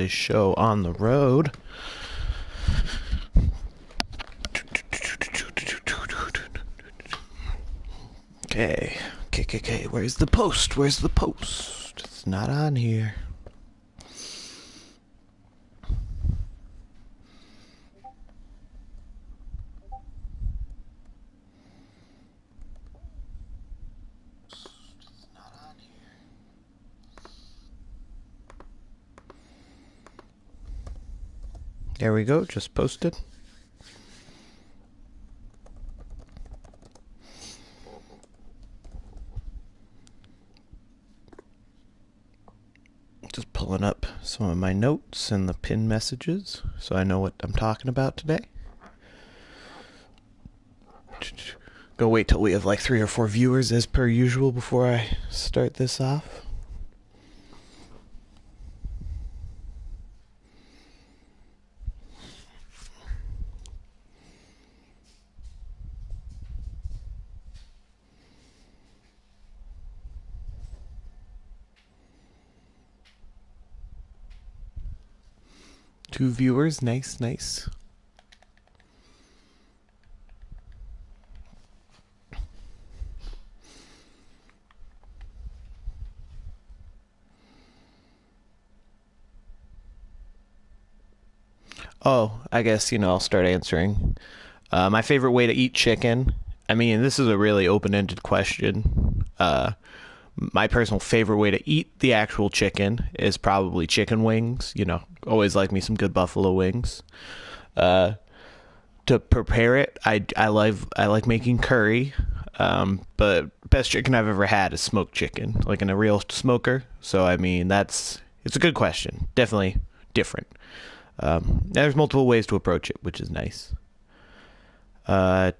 this show on the road. Okay. Where's the post? It's not on here. There we go, just posted. Just pulling up some of my notes and the pinned messages so I know what I'm talking about today. Go wait till we have like 3 or 4 viewers as per usual before I start this off. Two viewers, nice. Oh, I guess, I'll start answering. My favorite way to eat chicken. I mean, this is a really open-ended question. My personal favorite way to eat the actual chicken is probably chicken wings. Always like me some good buffalo wings. To prepare it, I like making curry. But best chicken I've ever had is smoked chicken, like in a real smoker. So I mean, it's a good question. Definitely different. There's multiple ways to approach it, which is nice. So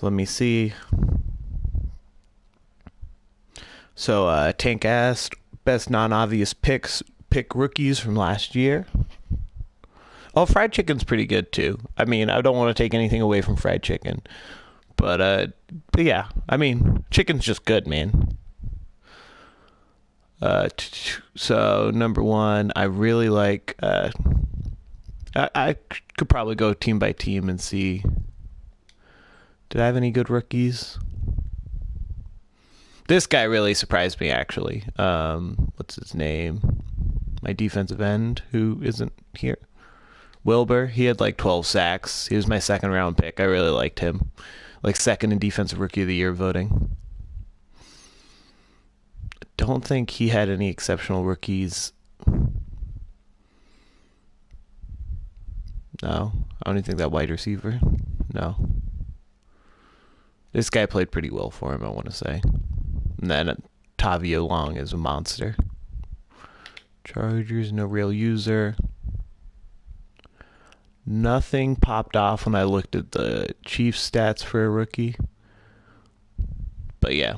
let me see. So Tank asked, best non-obvious pick rookies from last year. Oh, fried chicken's pretty good too. I mean, I don't want to take anything away from fried chicken, but yeah, I mean, chicken's just good, man. So number one, I really like. I could probably go team by team and see. Did I have any good rookies? This guy really surprised me, actually. What's his name? My defensive end, who isn't here. Wilbur. He had like 12 sacks. He was my second round pick. I really liked him. Like second in defensive rookie of the year voting. Don't think he had any exceptional rookies. No. I don't even think that wide receiver. No. This guy played pretty well for him, I want to say. And then Tavio Long is a monster. Chargers, no real user. Nothing popped off when I looked at the Chiefs stats for a rookie. But yeah.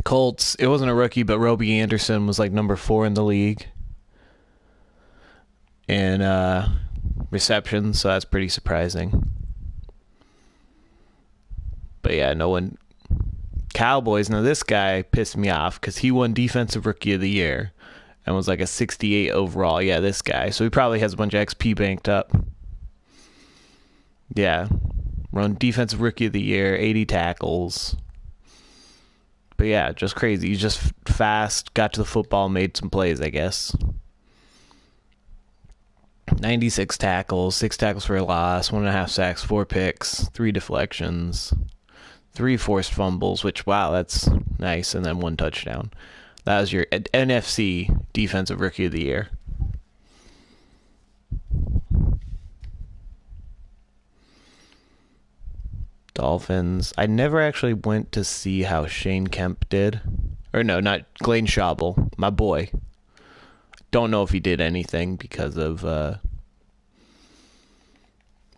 Colts, it wasn't a rookie, but Roby Anderson was like number 4 in the league. And receptions, so that's pretty surprising. But yeah, no one. Cowboys, now this guy pissed me off because he won Defensive Rookie of the Year and was like a 68 overall. Yeah, this guy. So he probably has a bunch of XP banked up. Yeah. Run Defensive Rookie of the Year, 80 tackles. But yeah, just crazy. He's just fast, got to the football, made some plays, I guess. 96 tackles, 6 tackles for a loss, 1.5 sacks, 4 picks, 3 deflections, 3 forced fumbles, which, wow, that's nice, and then 1 touchdown. That was your NFC Defensive Rookie of the Year. Dolphins. I never actually went to see how Shane Kemp did. Or no, not Glenn Schaubel, my boy. Don't know if he did anything because of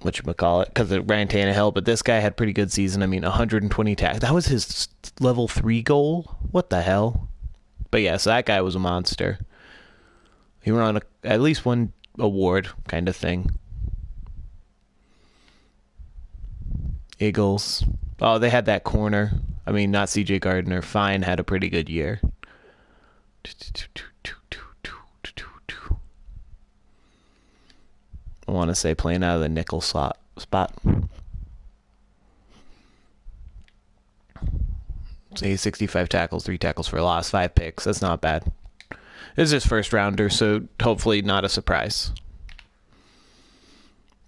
whatchamacallit, because of Ryan Tannehill, but this guy had pretty good season. I mean, 120 tackles. That was his level 3 goal? What the hell? But yeah, so that guy was a monster. He won at least one award kind of thing. Eagles. Oh, they had that corner. I mean, not CJ Gardner. Fine had a pretty good year. I want to say playing out of the nickel spot. So 65 tackles, 3 tackles for a loss, 5 picks. That's not bad. It's his first rounder, so hopefully not a surprise.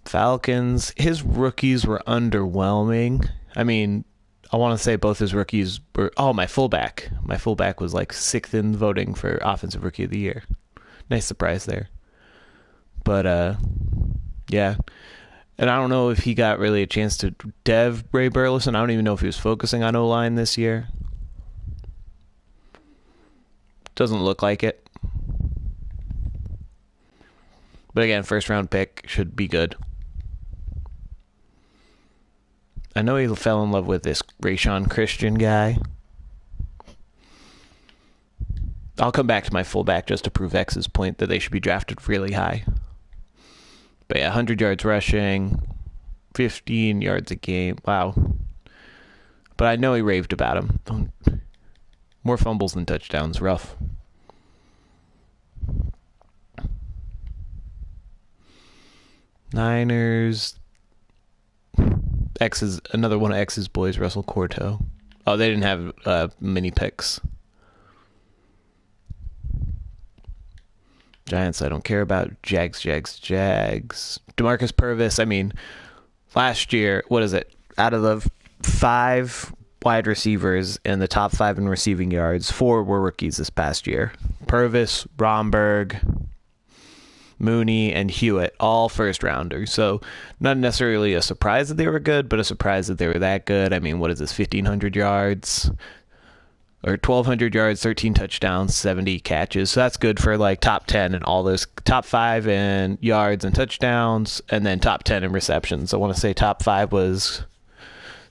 Falcons, his rookies were underwhelming. I mean, I want to say both his rookies were... Oh, my fullback. My fullback was like 6th in voting for Offensive Rookie of the Year. Nice surprise there. But, yeah. And I don't know if he got really a chance to dev Ray Burleson. I don't even know if he was focusing on O-line this year. Doesn't look like it. But again, first round pick should be good. I know he fell in love with this Rayshon Christian guy. I'll come back to my fullback just to prove X's point that they should be drafted really high. But yeah, 100 yards rushing, 15 yards a game. Wow. But I know he raved about him. More fumbles than touchdowns. Rough. Niners. X's, another one of X's boys, Russell Corto. Oh, they didn't have many picks. Giants, I don't care about. Jags. DeMarcus Purvis, I mean, last year, what is it? Out of the 5 wide receivers in the top 5 in receiving yards, 4 were rookies this past year. Purvis, Romberg, Mooney, and Hewitt, all first rounders. So not necessarily a surprise that they were good, but a surprise that they were that good. I mean, what is this, 1,500 yards? Or 1,200 yards, 13 touchdowns, 70 catches. So that's good for like top 10 and all those. Top 5 in yards and touchdowns, and then top 10 in receptions. I want to say top 5 was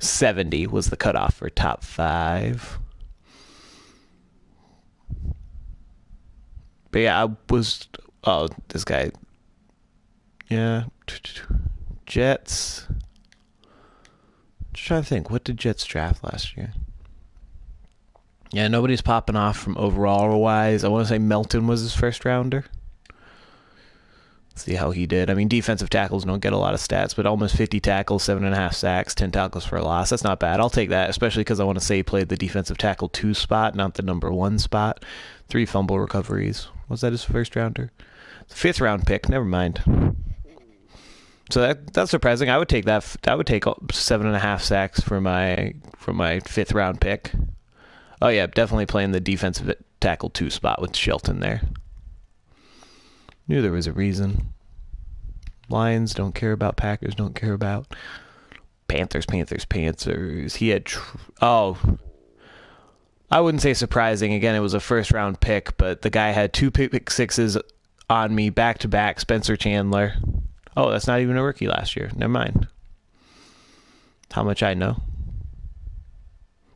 70 was the cutoff for top 5. But yeah, I was... Oh, this guy. Yeah. Jets. Just trying to think. What did Jets draft last year? Yeah, nobody's popping off from overall-wise. I want to say Melton was his first rounder. Let's see how he did. I mean, defensive tackles don't get a lot of stats, but almost 50 tackles, 7.5 sacks, 10 tackles for a loss. That's not bad. I'll take that, especially because I want to say he played the defensive tackle 2 spot, not the number 1 spot. 3 fumble recoveries. Was that his first rounder? 5th round pick. Never mind. So that's surprising. I would take that. I would take 7.5 sacks for my 5th round pick. Oh yeah, definitely playing the defensive tackle 2 spot with Shelton there. Knew there was a reason. Lions don't care about. Packers don't care about. Panthers. He had... I wouldn't say surprising. Again, it was a first round pick, but the guy had 2 pick sixes on me back-to-back. Spencer Chandler. Oh, that's not even a rookie last year. Never mind. How much I know.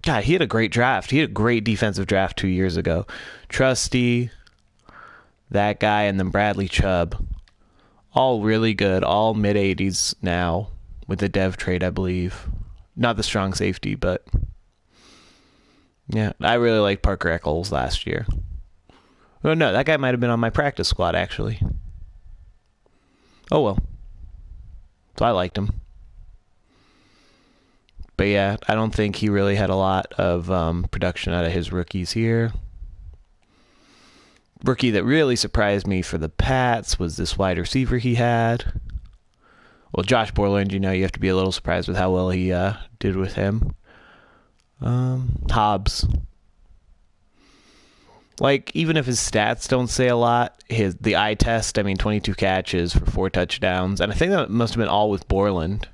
God, he had a great draft. He had a great defensive draft 2 years ago. Trusty, that guy, and then Bradley Chubb. All really good. All mid-80s now with the dev trade, I believe. Not the strong safety, but... Yeah, I really liked Parker Eccles last year. Oh, no, that guy might have been on my practice squad, actually. Oh, well. So I liked him. But yeah, I don't think he really had a lot of production out of his rookies here. Rookie that really surprised me for the Pats was this wide receiver he had. Well, Josh Borland, you have to be a little surprised with how well he did with him. Hobbs. Like, even if his stats don't say a lot, the eye test, 22 catches for 4 touchdowns. And I think that must have been all with Borland.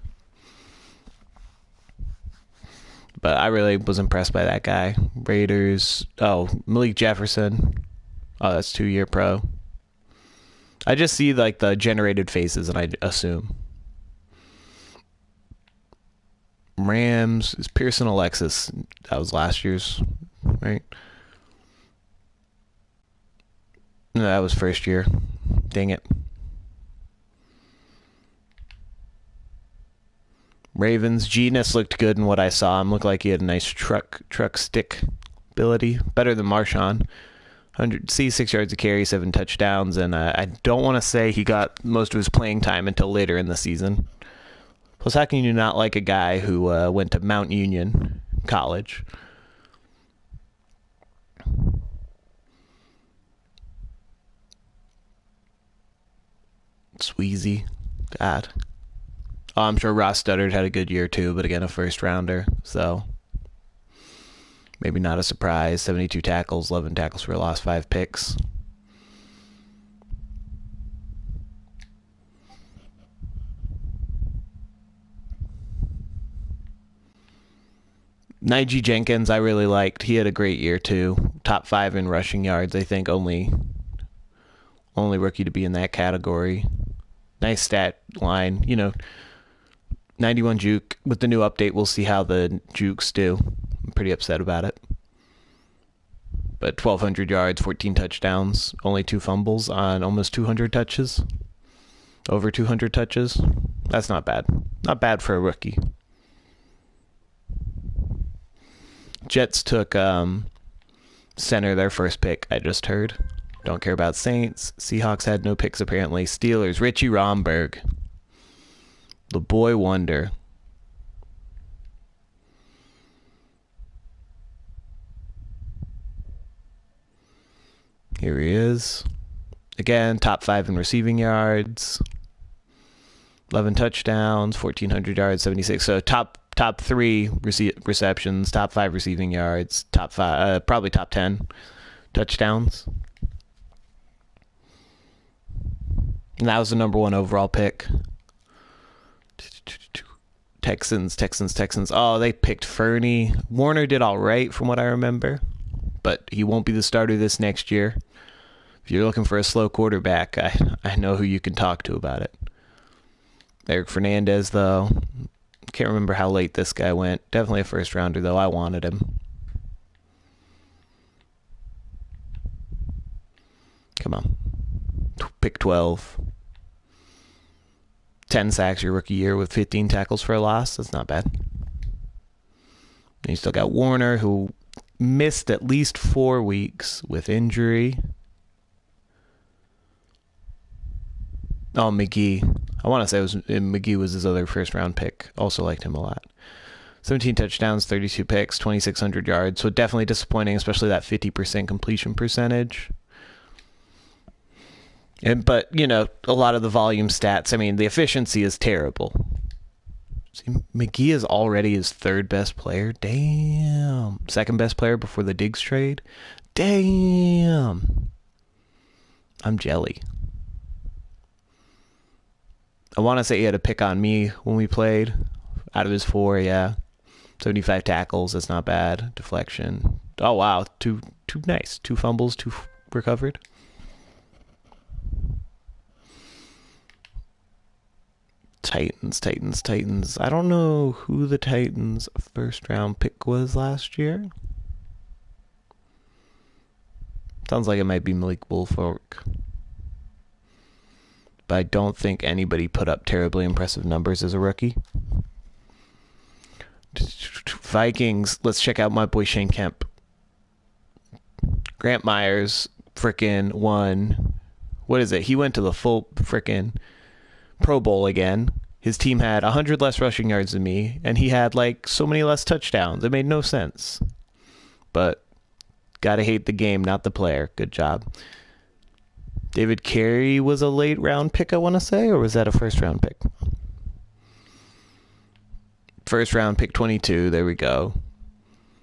But I really was impressed by that guy. Raiders. Oh, Malik Jefferson. Oh, that's 2-year pro. I just see like the generated faces and I assume. Rams is Pearson Alexis. That was last year's, right? No, that was first year. Dang it. Ravens, Genus looked good in what I saw him. Looked like he had a nice truck stick ability. Better than Marshawn. 6 yards a carry, 7 touchdowns, and I don't want to say he got most of his playing time until later in the season. Plus, how can you not like a guy who went to Mount Union College? Sweezy. God. Oh, I'm sure Ross Studdard had a good year too, but again, a first rounder, so maybe not a surprise. 72 tackles, 11 tackles for a loss, 5 picks. Najee Jenkins, I really liked. He had a great year too. Top 5 in rushing yards. I think only rookie to be in that category. Nice stat line. 91 juke. With the new update, we'll see how the jukes do. I'm pretty upset about it. But 1,200 yards, 14 touchdowns, only 2 fumbles on almost 200 touches. Over 200 touches. That's not bad. Not bad for a rookie. Jets took center, their first pick, I just heard. Don't care about Saints. Seahawks had no picks, apparently. Steelers, Richie Romberg. The boy wonder. Here he is. Again, top 5 in receiving yards. 11 touchdowns, 1,400 yards, 76. So top 3 receptions, top 5 receiving yards, top 5, probably top 10 touchdowns. And that was the number 1 overall pick. Texans. Oh, they picked Fernie. Warner did all right from what I remember, but he won't be the starter this next year. If you're looking for a slow quarterback, I know who you can talk to about it. Eric Fernandez, though. Can't remember how late this guy went. Definitely a first rounder, though. I wanted him. Come on. Pick 12. 10 sacks your rookie year with 15 tackles for a loss. That's not bad. And you still got Warner, who missed at least 4 weeks with injury. Oh, McGee. I want to say McGee was his other first-round pick. Also liked him a lot. 17 touchdowns, 32 picks, 2,600 yards. So definitely disappointing, especially that 50% completion percentage. But, a lot of the volume stats, the efficiency is terrible. See, McGee is already his 3rd best player. Damn. 2nd best player before the Diggs trade. Damn. I'm jelly. I want to say he had a pick on me when we played. Out of his 4, yeah. 75 tackles, that's not bad. Deflection. Oh, wow. Two nice. 2 fumbles, 2 recovered. Titans. I don't know who the Titans' first-round pick was last year. Sounds like it might be Malik Woolfolk. But I don't think anybody put up terribly impressive numbers as a rookie. Vikings, let's check out my boy Shane Kemp. Grant Myers frickin' won. What is it? He went to the full frickin' Pro Bowl again. His team had 100 less rushing yards than me, and he had so many less touchdowns. It made no sense. But gotta hate the game, not the player. Good job. David Carey was a late round pick, I want to say, or was that a first round pick? First round pick 22, there we go.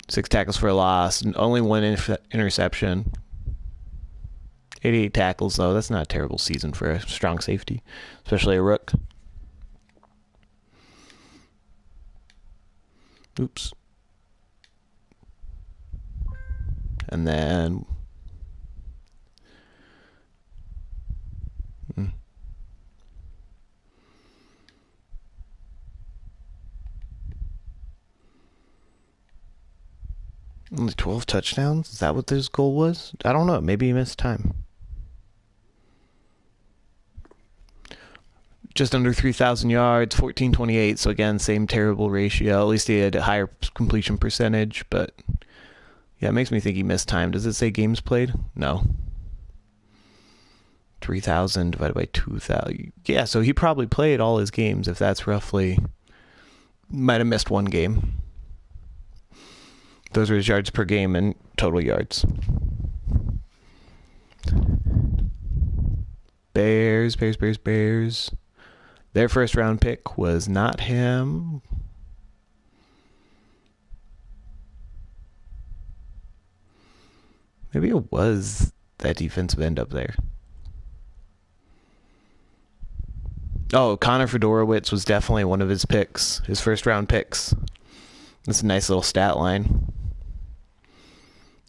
6 tackles for a loss, and only 1 interception. 88 tackles, though. That's not a terrible season for a strong safety, especially a rook. Oops. And then... Only 12 touchdowns? Is that what his goal was? I don't know. Maybe he missed time. Just under 3,000 yards, 1428. So again, same terrible ratio. At least he had a higher completion percentage, but Yeah, it makes me think he missed time. Does it say games played? No. 3,000 divided by 2,000. Yeah, so he probably played all his games, if that's roughly... Might have missed one game. Those are his yards per game and total yards. Bears. Their first round pick was not him. Maybe it was that defensive end up there. Oh, Connor Fedorowicz was definitely one of his picks, his first round picks. That's a nice little stat line.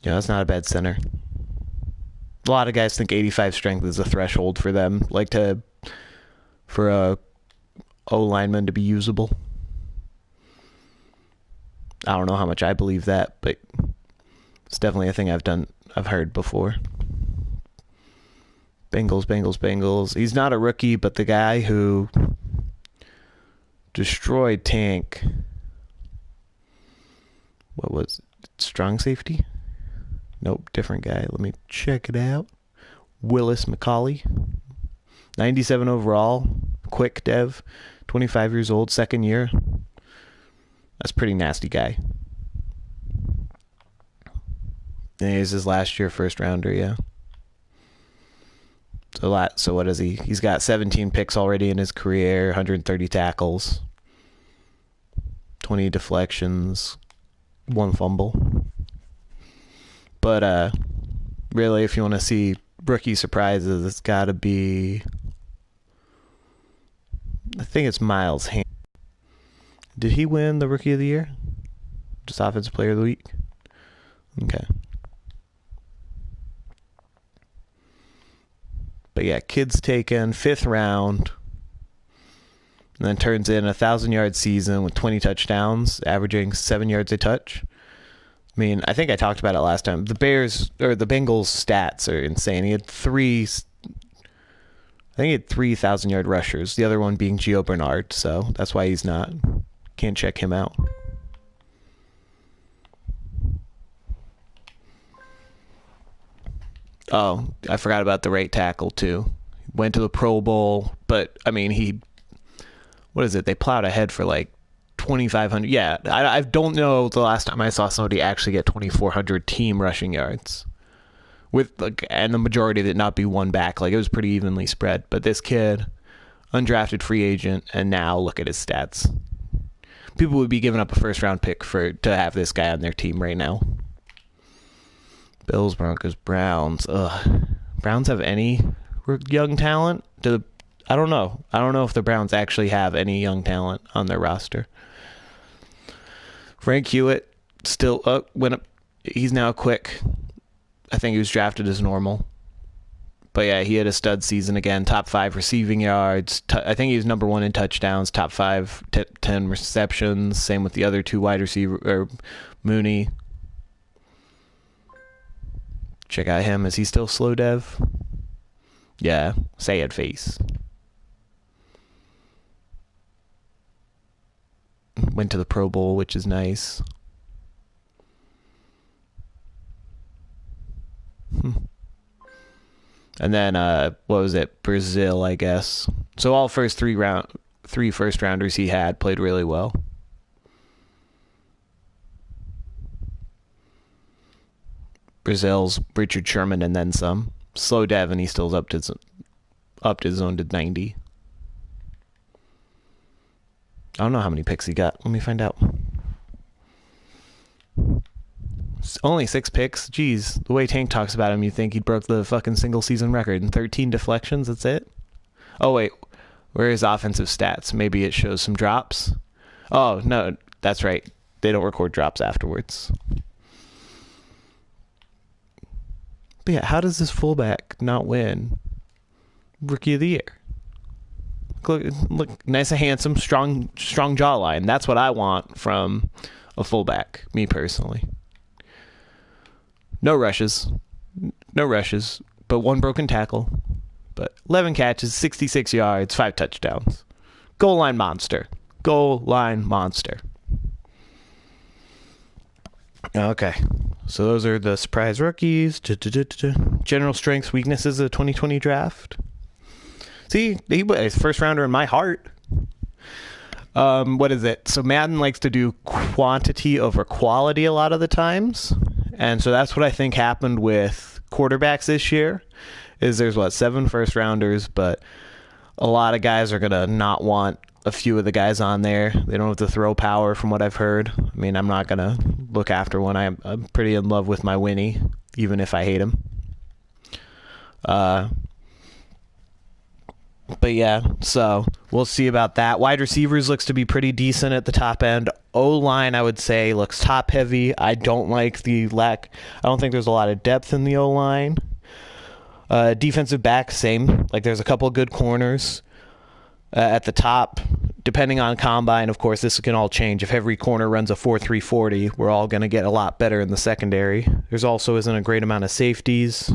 Yeah, that's not a bad center. A lot of guys think 85 strength is a threshold for them, for a O lineman to be usable. I don't know how much I believe that, but it's definitely a thing I've heard before. Bengals. He's not a rookie, but the guy who destroyed Tank, what was it? Strong safety? Nope, different guy. Let me check it out. Willis McCauley. 97 overall. Quick dev. 25 years old, second year. That's a pretty nasty guy. And he's his last year first rounder, yeah. So what is he? He's got 17 picks already in his career, 130 tackles, 20 deflections, 1 fumble. But really, if you want to see rookie surprises, it's got to be... I think it's Miles Ham. Did he win the Rookie of the Year? Just Offensive Player of the Week? Okay. But yeah, kid's taken 5th round, and then turns in a 1,000-yard season with 20 touchdowns, averaging 7 yards a touch. I mean, I think I talked about it last time. The Bengals stats are insane. He had 3,000-yard rushers. The other one being Gio Bernard, so that's why can't check him out. Oh, I forgot about the right tackle too. Went to the Pro Bowl, but I mean, they plowed ahead for like 2,500. Yeah, I don't know the last time I saw somebody actually get 2,400 team rushing yards. And the majority of it not be one back. Like, it was pretty evenly spread. But this kid, undrafted free agent, and now look at his stats. People would be giving up a first round pick to have this guy on their team right now. Bills, Broncos, Browns. Browns have any young talent? I don't know. I don't know if the Browns actually have any young talent on their roster. Frank Hewitt still went up. He's now quick. I think he was drafted as normal. But yeah, he had a stud season again. Top 5 receiving yards. I think he was number 1 in touchdowns. Top 5, 10 receptions. Same with the other 2 wide receiver, Mooney. Check out him. Is he still slow dev? Yeah, sad face. Went to the Pro Bowl, which is nice. And then, what was it? Brazil, I guess. So all three first rounders he had played really well. Brazil's Richard Sherman and then some. Slow dev, and he still upped his own to 90. I don't know how many picks he got. Let me find out. Only 6 picks. Jeez, the way Tank talks about him, you'd think he broke the fucking single season record. And 13 deflections, that's it? Oh, wait. Where are his offensive stats? Maybe it shows some drops. Oh, no, that's right. They don't record drops afterwards. But yeah, how does this fullback not win Rookie of the Year? Look, nice and handsome, strong jawline. That's what I want from a fullback, me personally. No rushes, but 1 broken tackle. But 11 catches, 66 yards, 5 touchdowns. Goal line monster. Okay. So those are the surprise rookies. General strengths, weaknesses of the 2020 draft. See, he was first rounder in my heart. What is it? So Madden likes to do quantity over quality a lot of the times. And so that's what I think happened with quarterbacks this year. Is there's 7 first rounders, but a lot of guys are going to not want a few of the guys on there. They don't have to throw power from what I've heard. I mean, I'm not going to look after one. I'm pretty in love with my Winnie, even if I hate him. But yeah, so we'll see about that. Wide receivers looks to be pretty decent at the top end. O-line, I would say, looks top heavy. I don't like the lack. I don't think there's a lot of depth in the O-line. Defensive back, same. Like, there's a couple of good corners at the top. Depending on combine, of course, this can all change. If every corner runs a 4.3 40, we're all going to get a lot better in the secondary. There's also isn't a great amount of safeties,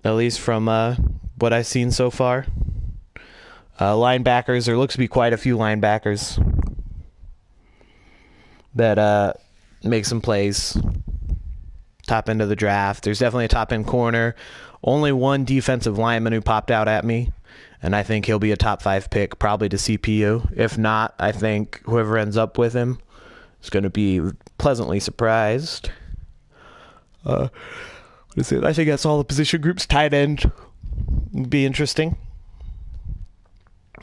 at least from what I've seen so far. Linebackers, there looks to be quite a few linebackers that make some plays. Top end of the draft. There's definitely a top end corner. Only one defensive lineman who popped out at me, and I think he'll be a top 5 pick, probably to CPU. If not, I think whoever ends up with him is going to be pleasantly surprised. What is it? I think that's all the position groups. Tight end would be interesting.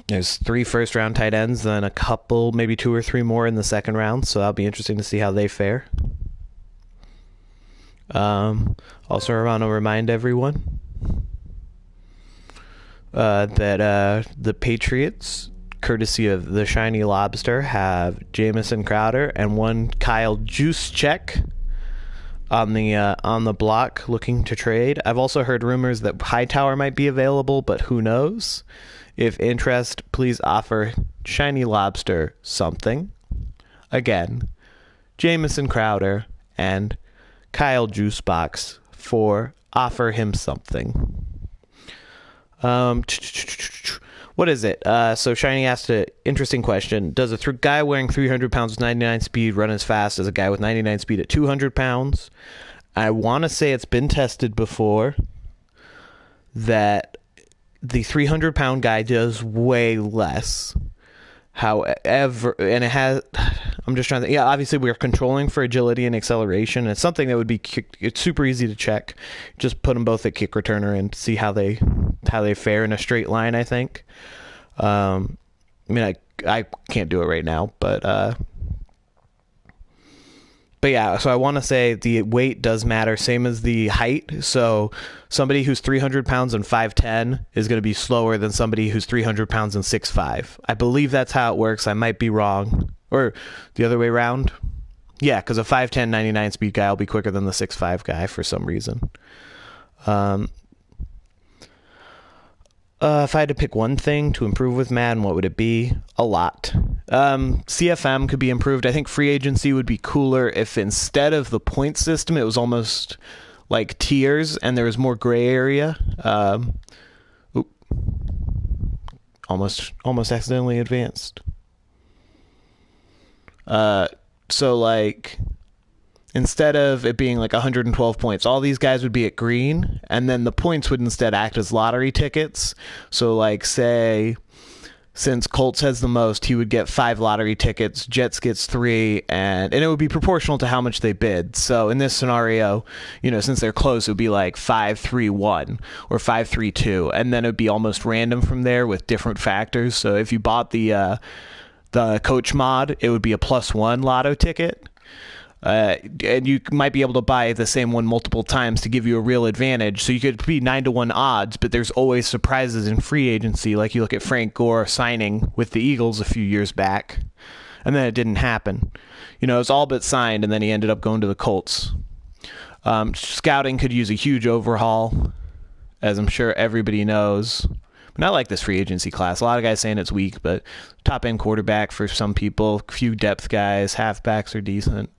There's 3 first-round tight ends, then a couple, maybe 2 or 3 more in the second round, so that'll be interesting to see how they fare. Also, I want to remind everyone that the Patriots, courtesy of the Shiny Lobster, have Jamison Crowder and one Kyle Juszczyk on the block looking to trade. I've also heard rumors that Hightower might be available, but who knows? If interest, please offer Shiny Lobster something. Again, Jamison Crowder and Kyle Juicebox for offer him something. What is it? So Shiny asked an interesting question. Does a guy wearing 300 pounds with 99 speed run as fast as a guy with 99 speed at 200 pounds? I want to say it's been tested before that the 300-pound guy does way less. However, and it has, I'm just trying to, obviously we're controlling for agility and acceleration. It's something that would be, it's super easy to check. Just put them both at kick returner and see how they fare in a straight line, I think. I mean, I can't do it right now, but yeah, so I want to say the weight does matter, same as the height. So somebody who's 300 pounds and 5'10" is going to be slower than somebody who's 300 pounds and 6'5". I believe that's how it works. I might be wrong. Or the other way around. Yeah, because a 5'10", 99 speed guy will be quicker than the 6'5" guy for some reason. If I had to pick one thing to improve with Madden, what would it be? A lot. CFM could be improved. I think free agency would be cooler if instead of the point system, it was almost like tiers and there was more gray area. Almost accidentally advanced. So like, instead of it being like 112 points, all these guys would be at green, and then the points would instead act as lottery tickets. So like, say, since Colts has the most, he would get 5 lottery tickets, Jets gets 3, and it would be proportional to how much they bid. So in this scenario, since they're close, it would be like 5-3-1 or 5-3-2, and then it would be almost random from there with different factors. So if you bought the coach mod, it would be a +1 lotto ticket. And you might be able to buy the same one multiple times to give you a real advantage. So you could be 9-1 odds, but there's always surprises in free agency. Like you look at Frank Gore signing with the Eagles a few years back, and then it didn't happen. It was all but signed, and then he ended up going to the Colts. Scouting could use a huge overhaul, as I'm sure everybody knows. And I like this free agency class. A lot of guys saying it's weak, but top-end quarterback for some people, few depth guys, halfbacks are decent.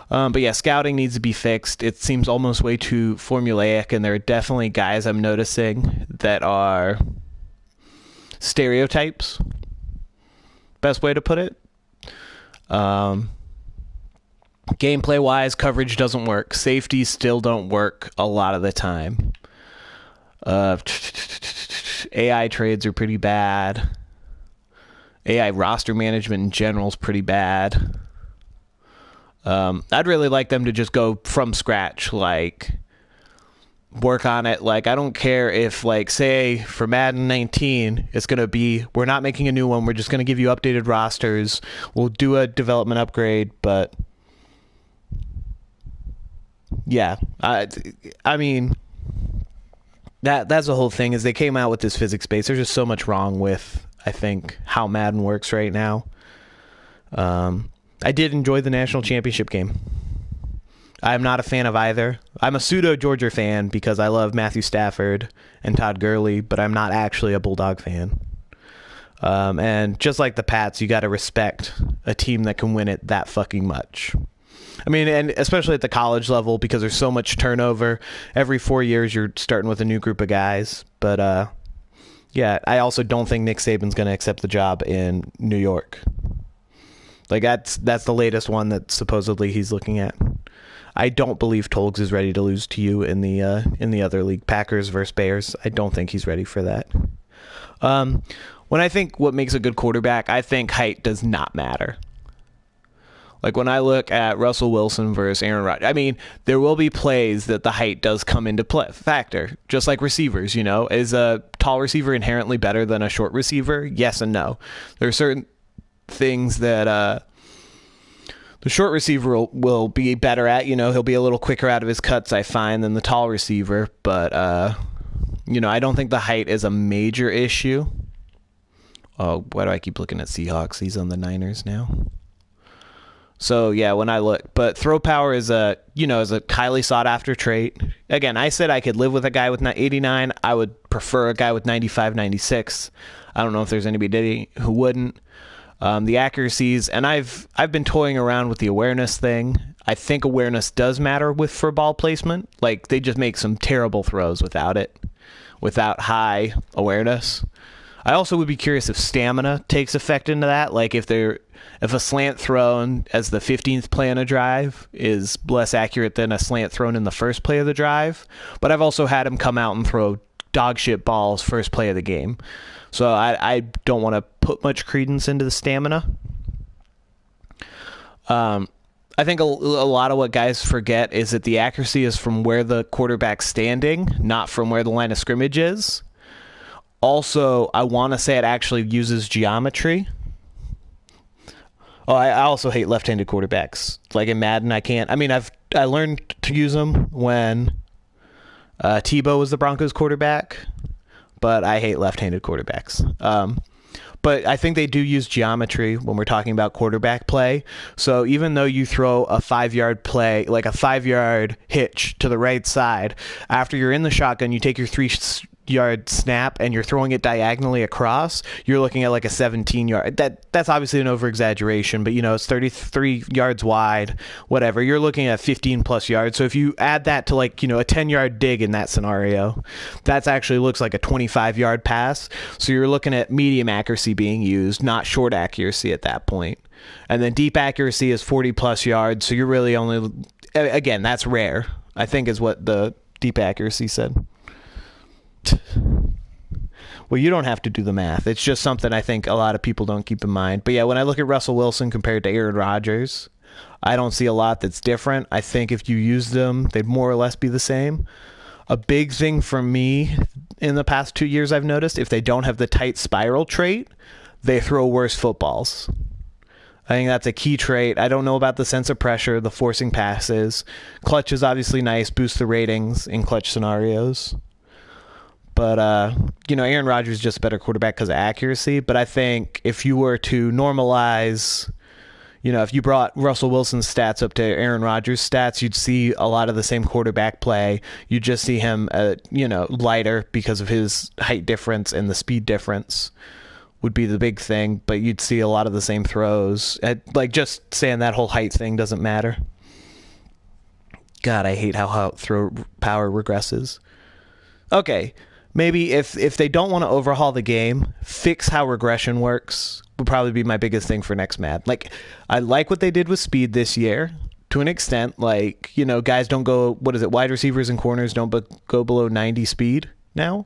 But yeah, scouting needs to be fixed. It seems almost way too formulaic, and there are definitely guys I'm noticing that are stereotypes. Best way to put it. Gameplay wise, coverage doesn't work. Safeties still don't work a lot of the time. AI trades are pretty bad. AI roster management in general is pretty bad. I'd really like them to just go from scratch, like work on it. Like, I don't care if, like, say for Madden 19, it's going to be, we're not making a new one. We're just going to give you updated rosters. We'll do a development upgrade, but yeah, I mean, that's the whole thing is they came out with this physics base. There's just so much wrong with, I think, how Madden works right now. I did enjoy the national championship game. I'm not a fan of either. I'm a pseudo Georgia fan because I love Matthew Stafford and Todd Gurley, but I'm not actually a Bulldog fan. And just like the Pats, you got to respect a team that can win it that fucking much. I mean, and especially at the college level because there's so much turnover. Every 4 years, you're starting with a new group of guys. But yeah, I also don't think Nick Saban's going to accept the job in New York. Like that's the latest one that supposedly he's looking at. I don't believe Tolgs is ready to lose to you in the other league, Packers versus Bears. I don't think he's ready for that. When I think what makes a good quarterback, I think height does not matter. Like when I look at Russell Wilson versus Aaron Rodgers, I mean, there will be plays that the height does come into factor, just like receivers, you know. Is a tall receiver inherently better than a short receiver? Yes and no. There are certain things that the short receiver will be better at. You know, he'll be a little quicker out of his cuts, I find, than the tall receiver. But, you know, I don't think the height is a major issue. Oh, why do I keep looking at Seahawks? He's on the Niners now. So, yeah, when I look. But throw power is a highly sought-after trait. Again, I said I could live with a guy with 89. I would prefer a guy with 95, 96. I don't know if there's anybody who wouldn't. The accuracies, and I've been toying around with the awareness thing. I think awareness does matter for ball placement. Like, they just make some terrible throws without high awareness. I also would be curious if stamina takes effect into that. Like, if a slant thrown as the 15th play on a drive is less accurate than a slant thrown in the first play of the drive. But I've also had him come out and throw dog shit balls first play of the game. So I don't want to put much credence into the stamina. I think a lot of what guys forget is that the accuracy is from where the quarterback's standing, not from where the line of scrimmage is. Also, I want to say it actually uses geometry. Oh, I also hate left-handed quarterbacks. Like in Madden, I learned to use them when Tebow was the Broncos quarterback. But I hate left-handed quarterbacks. But I think they do use geometry when we're talking about quarterback play. So even though you throw a 5-yard play, like a 5-yard hitch to the right side, after you're in the shotgun, you take your 3-yard snap and you're throwing it diagonally across, you're looking at like a 17-yard. That's obviously an over-exaggeration, but, you know, it's 33 yards wide, whatever. You're looking at 15-plus yards. So if you add that to, like, you know, a 10-yard dig in that scenario, that actually looks like a 25-yard pass. So you're looking at medium accuracy being used, not short accuracy at that point. And then deep accuracy is 40-plus yards, so you're really only... Again, that's rare, I think is what the deep accuracy said. Well, you don't have to do the math. It's just something I think a lot of people don't keep in mind. But yeah, when I look at Russell Wilson compared to Aaron Rodgers, I don't see a lot that's different. I think if you use them, they'd more or less be the same. A big thing for me in the past 2 years I've noticed, if they don't have the tight spiral trait, they throw worse footballs. I think that's a key trait. I don't know about the sense of pressure, the forcing passes. Clutch is obviously nice, boosts the ratings in clutch scenarios. But, you know, Aaron Rodgers is just a better quarterback because of accuracy. But I think if you were to normalize, you know, if you brought Russell Wilson's stats up to Aaron Rodgers' stats, you'd see a lot of the same quarterback play. You'd just see him, you know, lighter because of his height difference and the speed difference would be the big thing. But you'd see a lot of the same throws. Like, just saying that whole height thing doesn't matter. God, I hate how throw power regresses. Okay. Maybe if they don't want to overhaul the game, fix how regression works would probably be my biggest thing for next Mad. Like, I like what they did with speed this year. to an extent. Like, you know, guys don't go, what is it, wide receivers and corners don't go below 90 speed now.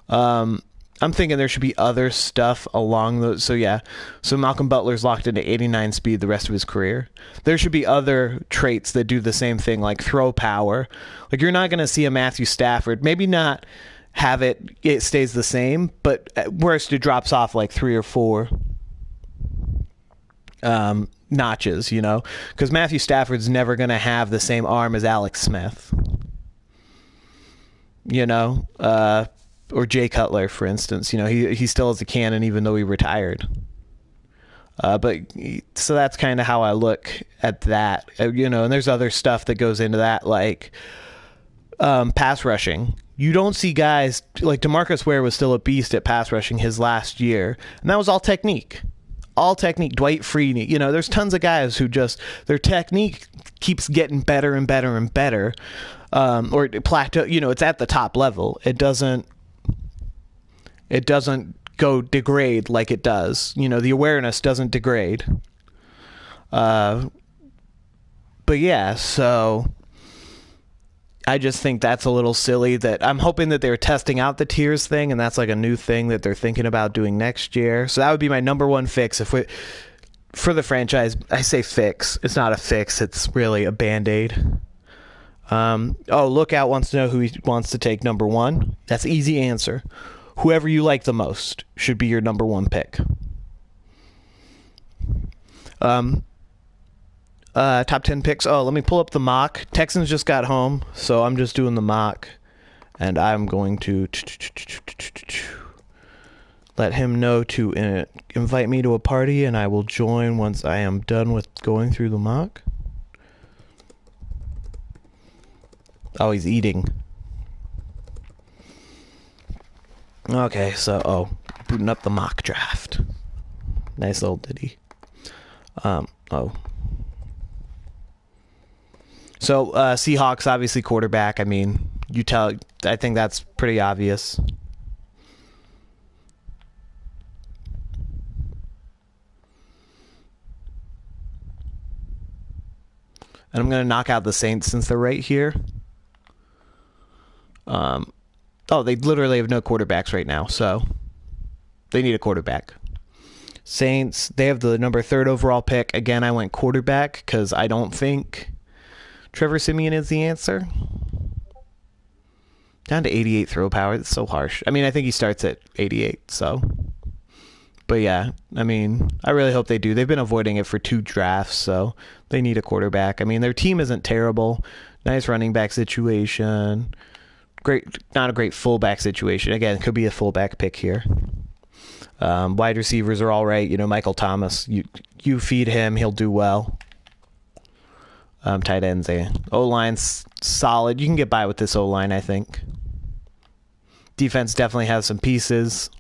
I'm thinking there should be other stuff along those. So yeah, so Malcolm Butler's locked into 89 speed the rest of his career. There should be other traits that do the same thing, like throw power. Like, you're not going to see a Matthew Stafford, maybe not have it stays the same, but at worst it drops off like 3 or 4 notches, you know, because Matthew Stafford's never going to have the same arm as Alex Smith, you know, or Jay Cutler, for instance. You know, he still has a cannon even though he retired. But so that's kind of how I look at that, you know, and there's other stuff that goes into that, like pass rushing. You don't see guys like DeMarcus Ware was still a beast at pass rushing his last year, and that was all technique. All technique. Dwight Freeney, you know, there's tons of guys who just, their technique keeps getting better and better and better, or plateau. You know, it's at the top level. It doesn't go degrade like it does. You know, the awareness doesn't degrade. But yeah, so I just think that's a little silly. That I'm hoping that they're testing out the tiers thing, and that's like a new thing that they're thinking about doing next year. So that would be my number one fix for the franchise. I say fix. It's not a fix. It's really a Band-Aid. Lookout wants to know who he wants to take number 1. That's an easy answer. Whoever you like the most should be your number 1 pick. Top 10 picks. Oh, let me pull up the mock. Texans just got home, so I'm just doing the mock, and I'm going to let him know to invite me to a party, and I will join once I am done with going through the mock. Oh, he's eating. Okay, so, booting up the mock draft. Nice little ditty. So, Seahawks, obviously quarterback. I mean, I think that's pretty obvious. And I'm going to knock out the Saints since they're right here. They literally have no quarterbacks right now, so they need a quarterback. Saints, they have the number 3rd overall pick. Again, I went quarterback because I don't think Trevor Siemian is the answer. Down to 88 throw power. That's so harsh. I mean, I think he starts at 88, so. But yeah, I mean, I really hope they do. They've been avoiding it for 2 drafts, so they need a quarterback. I mean, their team isn't terrible. Nice running back situation. Great, not a great fullback situation. Again, it could be a fullback pick here. Wide receivers are all right. You know, Michael Thomas, you feed him, he'll do well. Tight ends, O-line's solid. You can get by with this O-line, I think. Defense definitely has some pieces.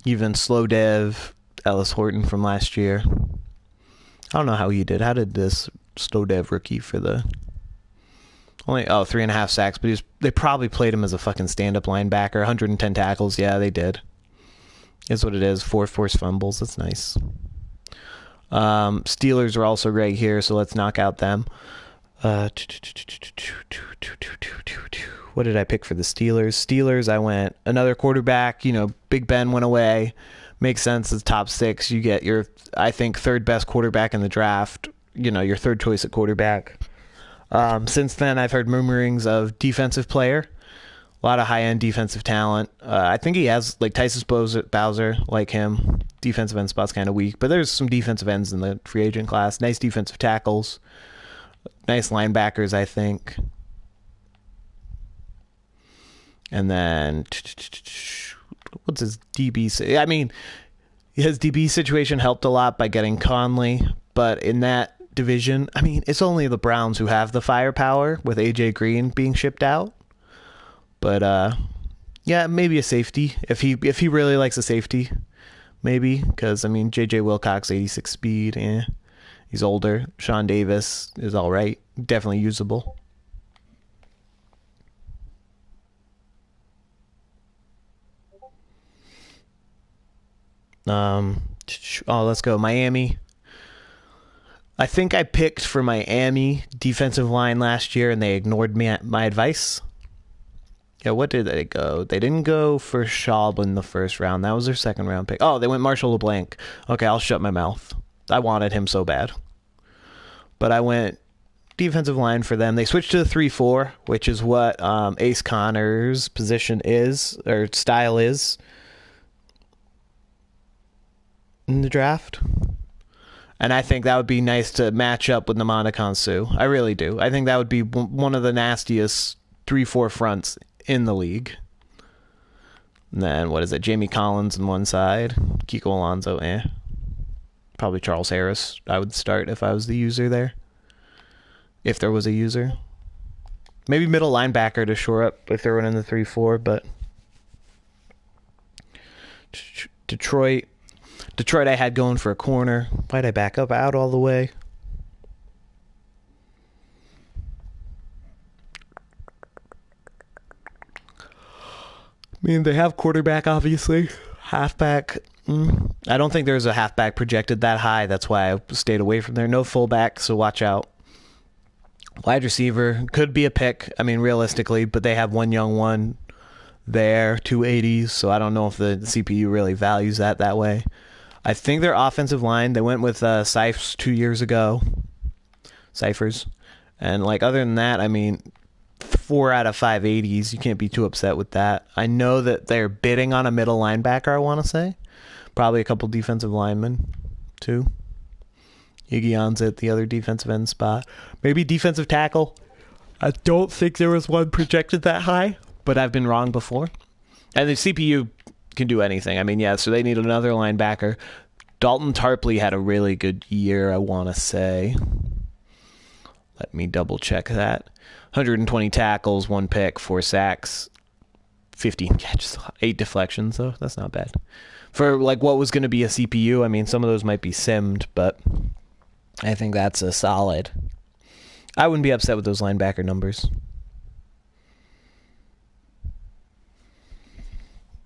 Even slow dev, Ellis Horton from last year. I don't know how he did. How did this slow dev rookie for the... Only 3.5 sacks, but they probably played him as a fucking stand-up linebacker. 110 tackles. Yeah, they did. Is what it is. 4 forced fumbles. That's nice. Steelers are also right here, so let's knock out them. What did I pick for the Steelers? Steelers, I went another quarterback. You know, Big Ben went away. Makes sense. It's top 6. You get your, I think, 3rd best quarterback in the draft. You know, your 3rd choice at quarterback. Since then, I've heard murmurings of defensive player. A lot of high-end defensive talent. I think he has, like, Tysus Bowser, like him. Defensive end spot's kind of weak, but there's some defensive ends in the free agent class. Nice defensive tackles. Nice linebackers, I think. And then, what's his DB say? I mean, his DB situation helped a lot by getting Conley, but in that division, I mean, it's only the Browns who have the firepower with AJ Green being shipped out. But yeah, maybe a safety if he really likes a safety, maybe, because I mean JJ Wilcox 86 speed, he's older. Sean Davis is all right, definitely usable. Let's go Miami. I think I picked for Miami defensive line last year, and they ignored my advice. Yeah, what did they go? They didn't go for Schaub in the first round. That was their second round pick. Oh, they went Marshall LeBlanc. Okay, I'll shut my mouth. I wanted him so bad. But I went defensive line for them. They switched to the 3-4, which is what Ace Connor's position is, or style is, in the draft. And I think that would be nice to match up with Namanda Suh. I really do. I think that would be one of the nastiest 3-4 fronts in the league. And then, what is it? Jamie Collins on one side. Kiko Alonso, Probably Charles Harris I would start if I was the user there. If there was a user. Maybe middle linebacker to shore up if they're running the 3-4, but Detroit I had going for a corner. Why'd I back up out all the way? I mean, they have quarterback, obviously. Halfback. I don't think there's a halfback projected that high. That's why I stayed away from there. No fullback, so watch out. Wide receiver could be a pick. I mean, realistically, but they have one young one there, 280s, so I don't know if the CPU really values that way. I think their offensive line, they went with Cyphers 2 years ago. Cyphers. And, other than that, I mean, 4 out of 5 80s. You can't be too upset with that. I know that they're bidding on a middle linebacker, I want to say. Probably a couple defensive linemen, too. Iggy at the other defensive end spot. Maybe defensive tackle. I don't think there was one projected that high, but I've been wrong before. And the CPU can do anything. I mean, yeah, so they need another linebacker. Dalton Tarpley had a really good year, I want to say. Let me double check that. 120 tackles, 1 pick, 4 sacks, 15 catches, 8 deflections, though. That's not bad. For what was going to be a CPU, I mean, some of those might be simmed, but I think that's a solid. I wouldn't be upset with those linebacker numbers.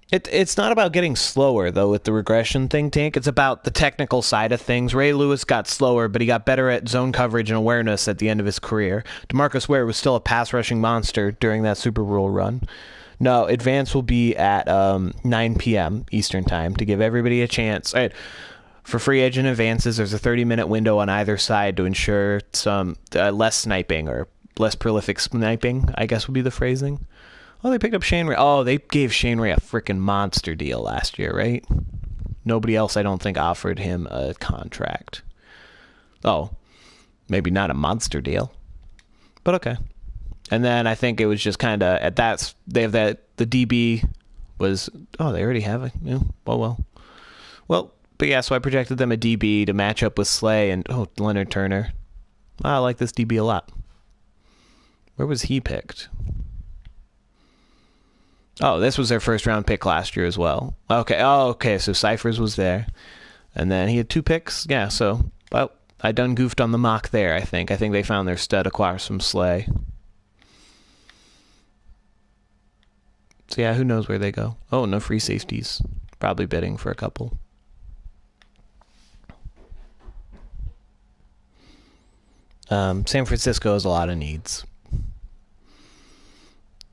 It's not about getting slower, though, with the regression thing, Tank. It's about the technical side of things. Ray Lewis got slower, but he got better at zone coverage and awareness at the end of his career. DeMarcus Ware was still a pass-rushing monster during that Super Bowl run. No, advance will be at 9 p.m. Eastern Time to give everybody a chance. All right. For free agent advances, there's a 30-minute window on either side to ensure some less sniping or less prolific sniping, I guess would be the phrasing. Oh, they picked up Shane Ray. Oh, they gave Shane Ray a freaking monster deal last year, right? Nobody else, I don't think, offered him a contract. Oh, maybe not a monster deal, but okay. And then I think it was just kind of at that, they have that, the DB was, oh, they already have it. Yeah, well. But yeah, so I projected them a DB to match up with Slay and, Leonard Turner. I like this DB a lot. Where was he picked? Oh, this was their first round pick last year as well. Okay. So Cyphers was there. And then he had 2 picks. Yeah, so I done goofed on the mock there, I think. I think they found their stud acquire some Slay. So yeah, who knows where they go. Oh, no free safeties. Probably bidding for a couple. San Francisco has a lot of needs.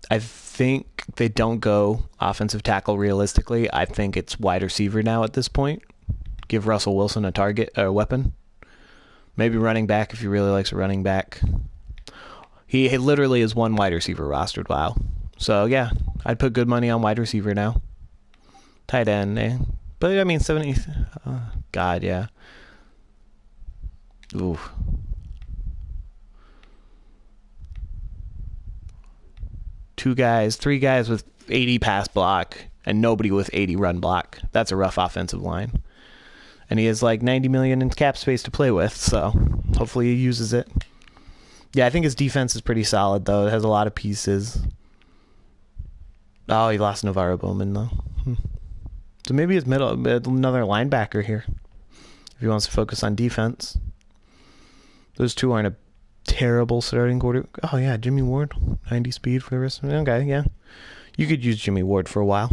I think they don't go offensive tackle realistically. I think it's wide receiver now at this point. Give Russell Wilson a weapon. Maybe running back if he really likes a running back. He literally is one wide receiver rostered. Wow. So yeah, I'd put good money on wide receiver now. Tight end, But I mean 70. God, yeah. Ooh. Three guys with 80 pass block and nobody with 80 run block. That's a rough offensive line. And he has $90 million in cap space to play with, so hopefully he uses it. Yeah, I think his defense is pretty solid, though. It has a lot of pieces. Oh, he lost Navarro Bowman, though. So maybe his another linebacker here, if he wants to focus on defense. Those two aren't a terrible starting quarter. Oh, yeah, Jimmy Ward, 90 speed for the rest of it. Okay, yeah. You could use Jimmy Ward for a while.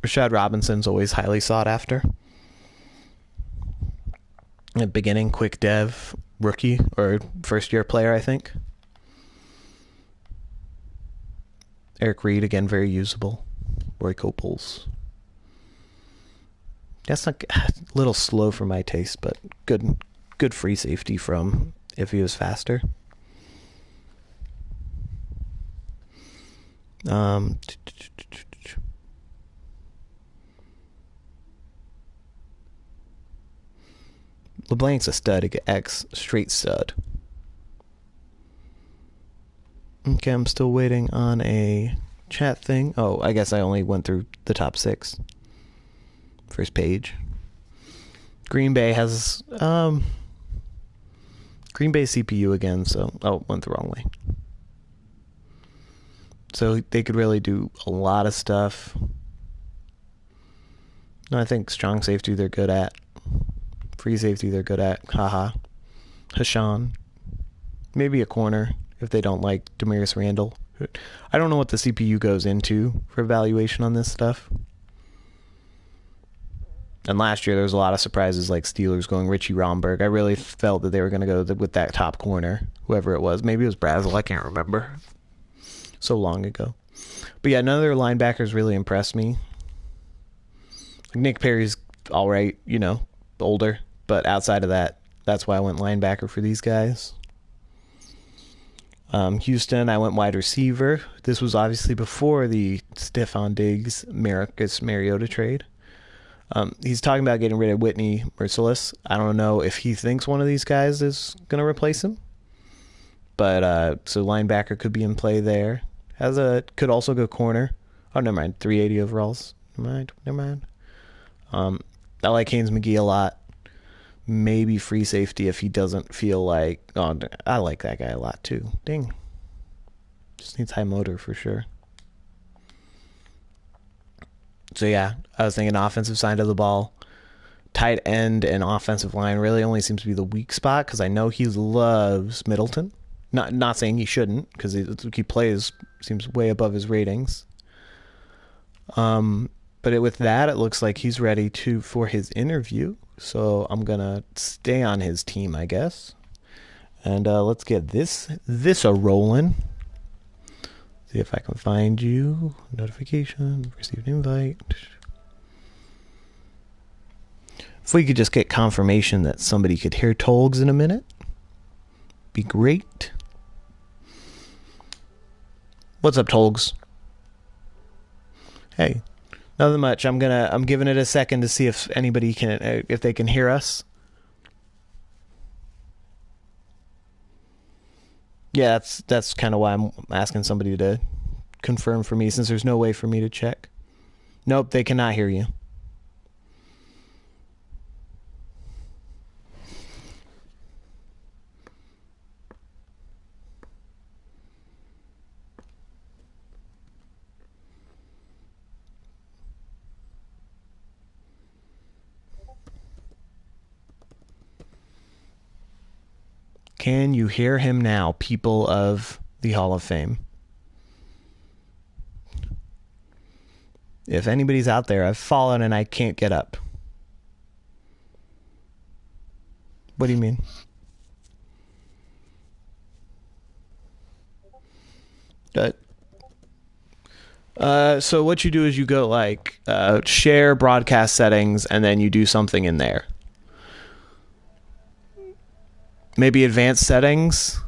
Rashad Robinson's always highly sought after. A beginning quick dev rookie or first year player, I think. Eric Reed, again, very usable. Roy Copels. That's not a little slow for my taste, but good free safety from if he was faster. LeBlanc's a stud, X, straight stud. Okay, I'm still waiting on a chat thing. Oh, I guess I only went through the top 6. First page. Green Bay has Green Bay CPU again, so went the wrong way. So they could really do a lot of stuff. No, I think strong safety they're good at. Free safety they're good at. Haha. Hashan. Maybe a corner if they don't like Demarius Randall. I don't know what the CPU goes into for evaluation on this stuff. And last year there was a lot of surprises like Steelers going Richie Romberg. I really felt that they were going to go with that top corner, whoever it was. Maybe it was Brazel. I can't remember. So long ago. But yeah, none of their linebackers really impressed me. Nick Perry's all right, older. But outside of that, that's why I went linebacker for these guys. Houston, I went wide receiver. This was obviously before the Stephon Diggs Marcus Mariota trade. He's talking about getting rid of Whitney Merciless. I don't know if he thinks one of these guys is going to replace him. But so linebacker could be in play there. Could also go corner. Oh, never mind. 380 overalls. Never mind. I like Haynes McGee a lot. Maybe free safety if he doesn't feel like... Oh, I like that guy a lot too. Dang. Just needs high motor for sure. So yeah, I was thinking offensive side of the ball. Tight end and offensive line really only seems to be the weak spot because I know he loves Middleton. Not saying he shouldn't because he plays seems way above his ratings. But with that, it looks like he's ready for his interview. So I'm gonna stay on his team, I guess. And let's get this a rolling. See if I can find you. Notification, received invite. If we could just get confirmation that somebody could hear Tolgs in a minute, be great. What's up, Tolgs? Hey. Nothing much. I'm giving it a second to see if anybody if they can hear us. Yeah, that's kind of why I'm asking somebody to confirm for me since there's no way for me to check. Nope, they cannot hear you. Can you hear him now, people of the Hall of Fame? If anybody's out there, I've fallen and I can't get up. What do you mean? So what you do is you go share broadcast settings and then you do something in there. Maybe advanced settings?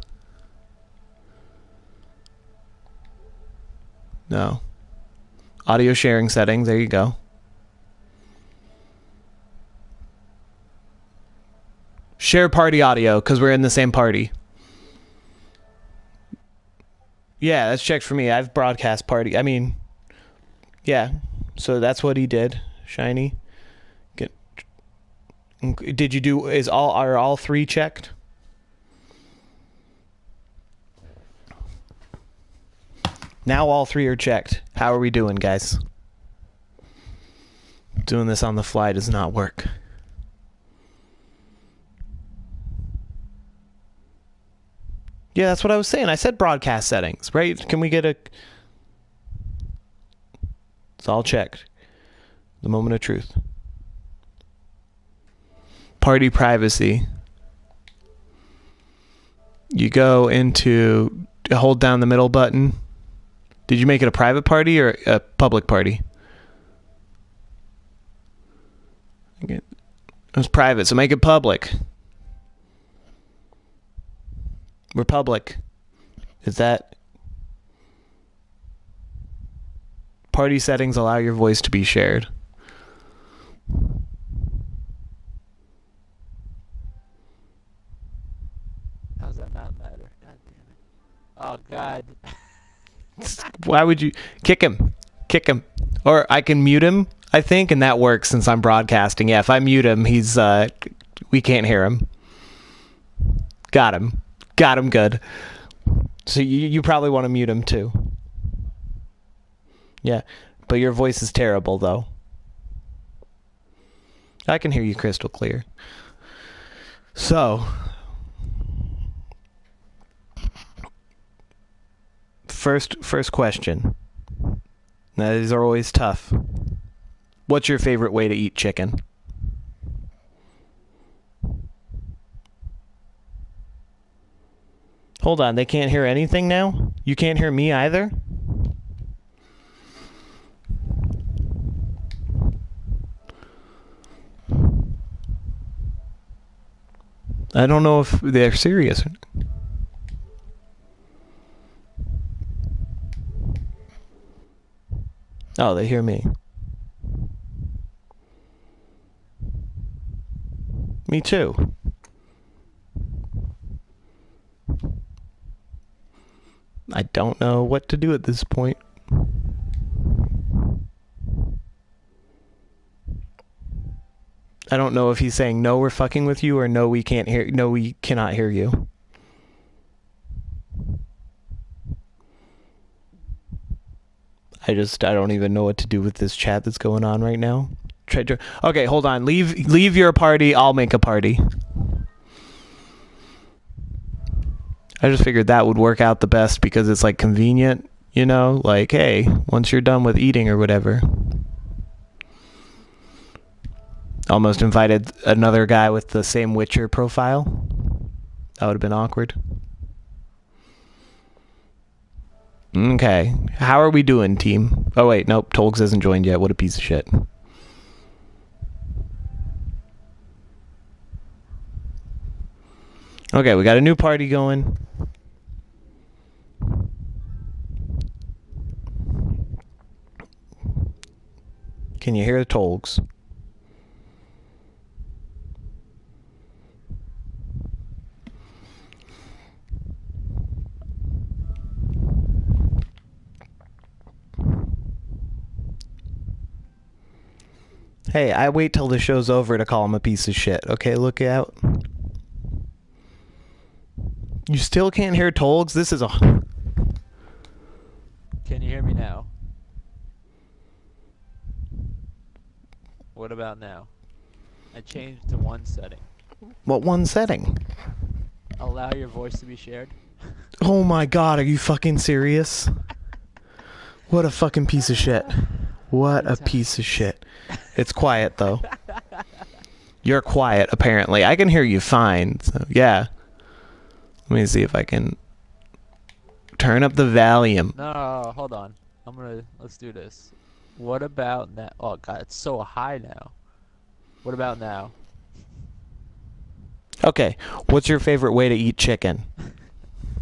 No. Audio sharing settings. There you go. Share party audio because we're in the same party. Yeah, that's checked for me. I've broadcast party. Yeah. So that's what he did. Shiny. Did you do? Are all 3 checked? Now all 3 are checked. How are we doing, guys? Doing this on the fly does not work. Yeah, that's what I was saying. I said broadcast settings, right? Can we get it's all checked. The moment of truth. party privacy. You go into, hold down the middle button. Did you make it a private party or a public party? It was private, so make it public. We're public. Is that... Party settings allow your voice to be shared. How's that not matter? God damn it. Oh, God. Why would you... Kick him. Kick him. Or I can mute him, I think, and that works since I'm broadcasting. Yeah, if I mute him, he's... we can't hear him. Got him. Got him good. So you probably want to mute him, too. Yeah, but your voice is terrible, though. I can hear you crystal clear. So... First question. Now, these are always tough. What's your favorite way to eat chicken? Hold on, they can't hear anything now? You can't hear me either? I don't know if they're serious. Oh, they hear me. Me too. I don't know what to do at this point. I don't know if he's saying no, we're fucking with you, or no, we can't hear. No, we cannot hear you. I don't even know what to do with this chat that's going on right now. Okay, hold on. Leave your party. I'll make a party. I just figured that would work out the best because it's like convenient, you know, like, hey, once you're done with eating or whatever. Almost invited another guy with the same Witcher profile. That would have been awkward. Okay. How are we doing, team? Oh, wait. Nope. Tolgs hasn't joined yet. What a piece of shit. Okay, we got a new party going. Can you hear the Tolgs? Hey, I wait till the show's over to call him a piece of shit. Okay, look out. You still can't hear Tolgs? This is a... Can you hear me now? What about now? I changed to one setting. What one setting? Allow your voice to be shared. Oh my god, are you fucking serious? What a fucking piece of shit. What a piece of shit. It's quiet, though. You're quiet, apparently. I can hear you fine, so yeah. Let me see if I can turn up the volume. No, hold on. Let's do this. What about now? Oh god, it's so high now. What about now? Okay, what's your favorite way to eat chicken?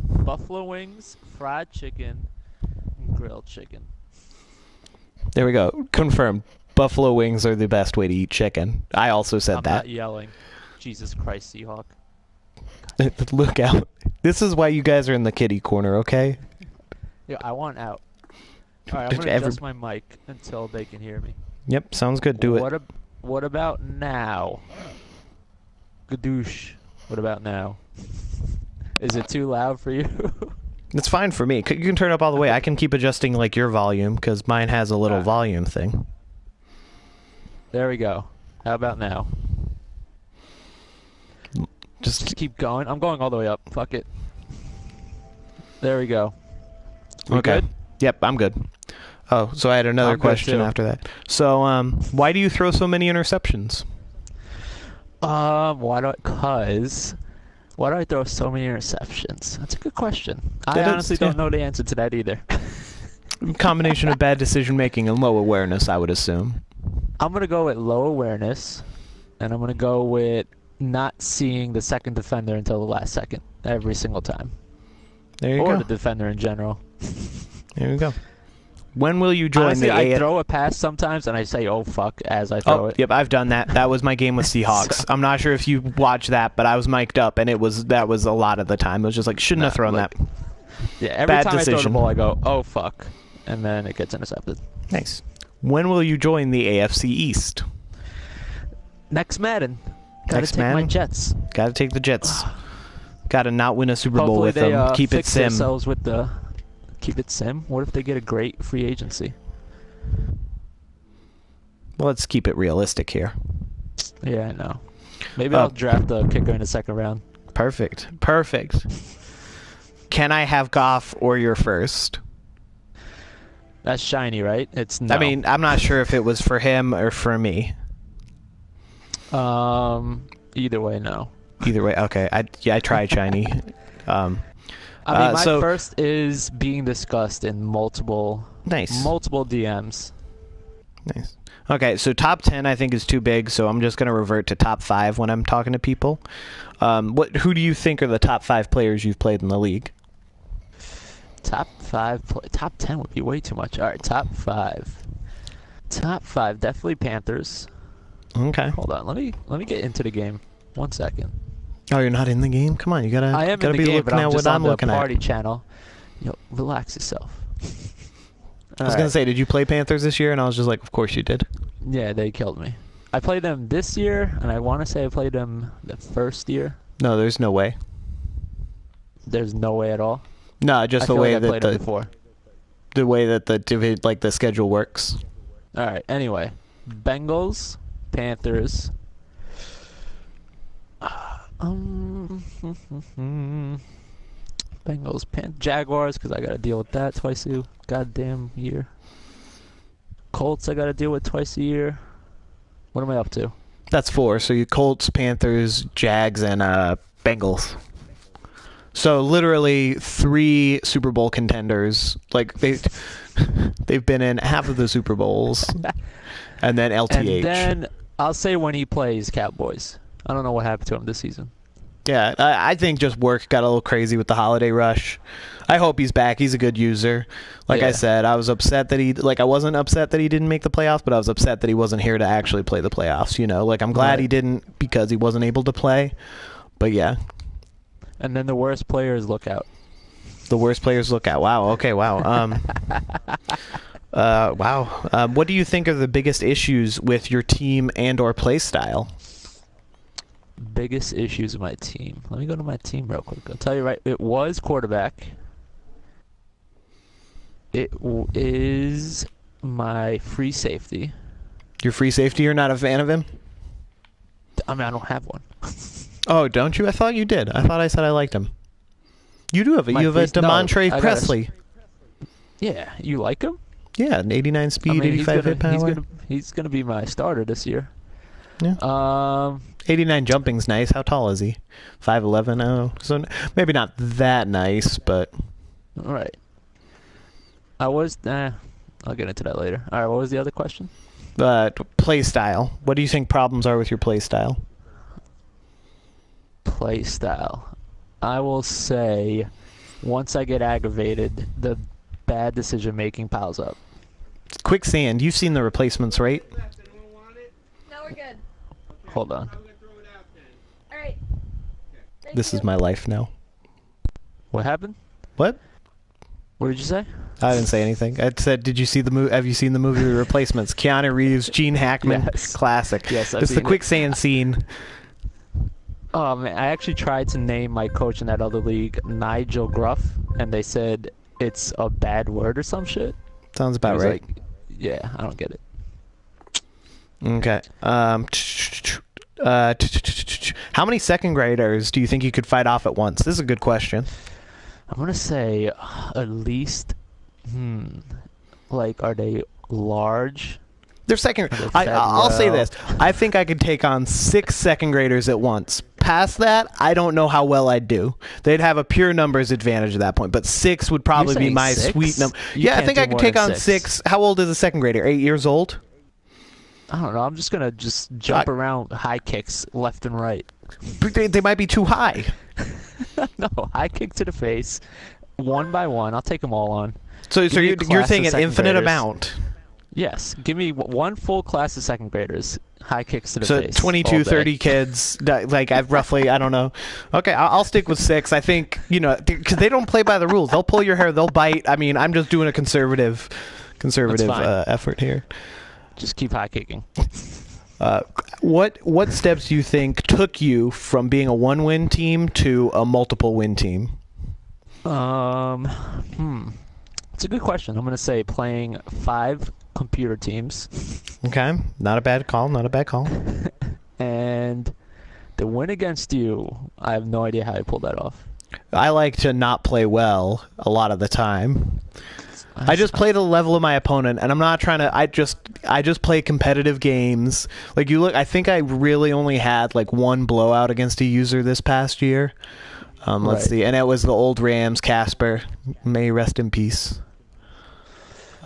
Buffalo wings, fried chicken, and grilled chicken. There we go. Confirmed. Buffalo wings are the best way to eat chicken. I also said I'm that. not yelling. Jesus Christ, Seahawk. Look out. This is why you guys are in the kitty corner, okay? Yeah, I want out. Alright, I'm gonna adjust my mic until they can hear me. Yep, sounds good. Do it. What about now? Gadoosh. What about now? Is it too loud for you? It's fine for me. You can turn it up all the way. I can keep adjusting like your volume because mine has a little volume thing. There we go. How about now? Just keep going. I'm going all the way up. Fuck it. There we go. We okay. Good? Yep, I'm good. Oh, so I had another question after that. So, why do you throw so many interceptions? Why do I throw so many interceptions? That's a good question. I That is, honestly don't know the answer to that either. Combination of bad decision making and low awareness, I would assume. I'm gonna go with low awareness, and I'm gonna go with not seeing the second defender until the last second every single time, There you or go. the defender in general. There you go. When will you join Honestly, the I throw a pass sometimes, and I say "oh fuck" as I throw it. Yep, I've done that. That was my game with Seahawks. I'm not sure if you watched that, but I was mic'd up, and that was a lot of the time. It was just like, shouldn't have thrown that. Yeah, every Bad time I throw the decision. ball, I go "oh fuck," and then it gets intercepted. Nice. When will you join the AFC East? Next Madden, gotta Next take my Madden? Jets. Got to take the Jets. Got to not win a Super Bowl Hopefully with they them. Keep it fix sim. themselves with the keep it sim. What if they get a great free agency? Well, let's keep it realistic here. Yeah, I know. Maybe I'll draft a kicker in the second round. Perfect. Can I have Goff or your first? That's shiny, right? It's no. I mean, I'm not sure if it was for him or for me. Either way, no. Either way, okay. I tried shiny. I mean, my first is being discussed in multiple DMs. Nice. Okay, so top 10 I think is too big, so I'm just going to revert to top 5 when I'm talking to people. Who do you think are the top 5 players you've played in the league? Top 10 would be way too much. All right, top 5. Top 5, definitely Panthers. Okay. Hold on, let me get into the game. 1 second. Oh, you're not in the game? Come on, you gotta. I am gotta in the be game, looking but I'm at just what on I'm the looking party at. channel. Relax yourself. I was gonna say, did you play Panthers this year? And I was just like, of course you did. Yeah, they killed me. I played them this year, and I want to say I played them the first year. No, there's no way. There's no way at all. No, just I the feel way like I played them that before. the way that the schedule works. All right. Anyway, Bengals, Panthers. Bengals, Jaguars, because I got to deal with that twice a goddamn year. Colts, I got to deal with twice a year. What am I up to? That's 4. So you Colts, Panthers, Jags, and Bengals. So literally 3 Super Bowl contenders. Like they've been in half of the Super Bowls, and then LTH. And then I'll say when he plays Cowboys. I don't know what happened to him this season. Yeah, I think just work got a little crazy with the holiday rush. I hope he's back. He's a good user. Like I said, I was upset that I wasn't upset that he didn't make the playoffs, but I was upset that he wasn't here to actually play the playoffs. Like I'm glad he didn't because he wasn't able to play. But yeah. And then the worst players look out. The worst players look out. Wow. Okay. Wow. Wow. What do you think are the biggest issues with your team and or play style? Biggest issues with my team. Let me go to my team real quick. I'll tell you right. It was quarterback. It is my free safety. Your free safety, you're not a fan of him? I mean, I don't have one. Oh, don't you? I thought you did. I thought I said I liked him. You do have it. You have a Demontre Presley. Yeah, you like him? Yeah, an 89 speed, 85 hit power. He's gonna be my starter this year. Yeah. 89 jumping's nice. How tall is he? 5'11". Oh, so maybe not that nice, but. All right. I'll get into that later. All right. What was the other question? Play style. What do you think problems are with your play style? Play style. I will say, once I get aggravated, the bad decision making piles up. Quicksand. You've seen the replacements, right? No, we're good. Hold on. All right. This is my life now. What happened? What? What did you say? I didn't say anything. I said, did you see the movie? Have you seen the movie Replacements? Keanu Reeves, Gene Hackman, Yes. Classic. Yes, I've It's the seen it. quicksand scene. Oh man, I actually tried to name my coach in that other league Nigel Gruff, and they said it's a bad word or some shit. Sounds I about was right. like, yeah, I don't get it. Okay. How many second graders do you think you could fight off at once? This is a good question. I'm gonna say at least. Like, are they large? They're second. They I'll fed say well. this. I think I could take on 6 second graders at once. Past that, I don't know how well I'd do. They'd have a pure numbers advantage at that point, but 6 would probably be saying my 6? sweet number. You Yeah, I can't think do I could more take than on 6. 6. How old is a second grader? 8 years old? I don't know. I'm just gonna jump around high kicks left and right. They might be too high. No, high kick to the face, one by one. I'll take them all on. So Give me a you're class saying of an second infinite graders. amount. Yes, give me one full class of second graders. High kicks to the So face. 22, all day. 30 kids, like I've roughly, I don't know. Okay, I'll stick with 6. I think, because they don't play by the rules. They'll pull your hair, they'll bite. I mean, I'm just doing a conservative fine. effort here. Just keep high kicking. What steps do you think took you from being a 1-win team to a multiple win team? It's a good question. I'm gonna say playing 5 computer teams, Okay, not a bad call. Not a bad call. and the win against you. I have no idea how I pulled that off. I like to not play well a lot of the time. I just play to the level of my opponent, and I'm not trying to. I just play competitive games. Like you look, I think I really only had like 1 blowout against a user this past year. Let's Right. see, and it was the old Rams, Casper. May he rest in peace.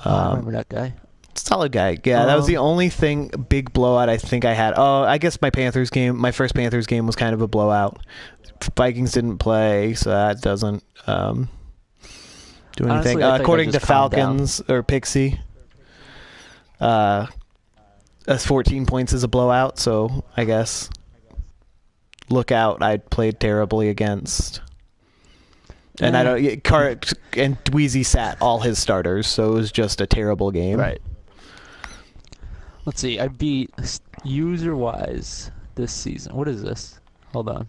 I remember that guy. Solid guy. Yeah, that was the only big blowout I think I had. Oh, I guess my first Panthers game was kind of a blowout. Vikings didn't play, so that doesn't do anything. Honestly, I think According I to just calmed down. Falcons or Pixie, 14 points is a blowout, so I guess Lookout I played terribly against. And and Dweezy sat all his starters, so it was just a terrible game. Right. Let's see. I beat user-wise this season. What is this? Hold on.